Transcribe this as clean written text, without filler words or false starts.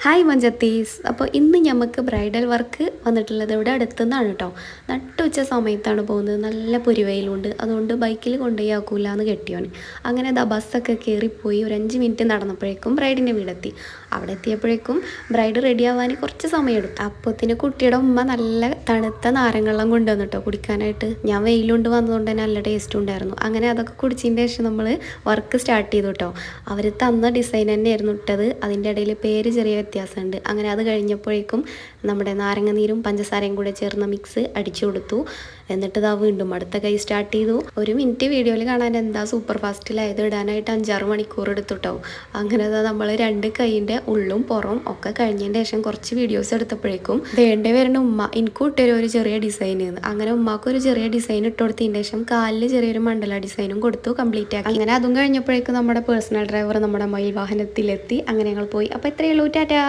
Hi മഞ്ചത്തീസ്. അപ്പോൾ ഇന്ന് നമുക്ക് ബ്രൈഡൽ വർക്ക് വന്നിട്ടുള്ളത് ഇവിടെ അടുത്തുനിന്നാണ് കേട്ടോ. നട്ടുച്ച സമയത്താണ് പോകുന്നത്. നല്ല പൊരിവെയിലുണ്ട്. അതുകൊണ്ട് ബൈക്കിൽ കൊണ്ടുപോയി ആക്കൂല എന്ന് കെട്ടിയോന്. അങ്ങനെ ബസ്സൊക്കെ കയറിപ്പോയി ഒരു 5 മിനിറ്റ് നടന്നപ്പോഴേക്കും ബ്രൈഡിൻ്റെ വീടെത്തി. അവിടെ എത്തിയപ്പോഴേക്കും ബ്രൈഡ് റെഡി ആവാൻ കുറച്ച് സമയമെടുത്തു. അപ്പോഴത്തേന് കുട്ടിയുടെ ഉമ്മ നല്ല തണുത്ത നാരങ്ങെള്ളം കൊണ്ടുവന്നു കേട്ടോ കുടിക്കാനായിട്ട്. ഞാൻ വെയിലുണ്ട് വന്നതുകൊണ്ട് തന്നെ നല്ല ടേസ്റ്റും ഉണ്ടായിരുന്നു. അങ്ങനെ അതൊക്കെ കുടിച്ചതിൻ്റെ ശേഷം നമ്മൾ വർക്ക് സ്റ്റാർട്ട് ചെയ്തു കേട്ടോ. അവർ തന്ന ഡിസൈൻ തന്നെയായിരുന്നു ഇട്ടത്. അതിൻ്റെ ഇടയിൽ പേര് ചെറിയ വ്യത്യാസമുണ്ട്. അങ്ങനെ അത് കഴിഞ്ഞപ്പോഴേക്കും നമ്മുടെ നാരങ്ങ നീരും പഞ്ചസാരയും കൂടെ ചേർന്ന മിക്സ് അടിച്ചു കൊടുത്തു. എന്നിട്ട് ഇതാ വീണ്ടും അടുത്ത കൈ സ്റ്റാർട്ട് ചെയ്തു. 1 മിനിറ്റ് വീഡിയോയിൽ കാണാൻ എന്താ സൂപ്പർ ഫാസ്റ്റിലായത്. ഇടാനായിട്ട് 5-6 മണിക്കൂർ എടുത്തുട്ടോ. അങ്ങനെ അതാ നമ്മൾ 2 കൈയിൻ്റെ ഉള്ളും പുറവും ഒക്കെ കഴിഞ്ഞതിൻ്റെ ശേഷം കുറച്ച് വീഡിയോസ് എടുത്തപ്പോഴേക്കും വേണ്ടി വരുന്ന ഉമ്മ എനിക്ക് ഇട്ടൊരു ഒരു ചെറിയ ഡിസൈൻ. അങ്ങനെ ഉമ്മാക്ക് ഒരു ചെറിയ ഡിസൈൻ ഇട്ട് കൊടുത്തതിൻ്റെ ശേഷം കാലിൽ ചെറിയൊരു മണ്ഡല ഡിസൈനും കൊടുത്തു, കംപ്ലീറ്റ് ആക്കി. അങ്ങനെ അതും കഴിഞ്ഞപ്പോഴേക്കും നമ്മുടെ പേഴ്സണൽ ഡ്രൈവർ നമ്മുടെ മയിൽ വാഹനത്തിലെത്തി. അങ്ങനെ ഞങ്ങൾ പോയി. അപ്പോൾ ഇത്രയേ ഉള്ളൂ. ടാറ്റാ.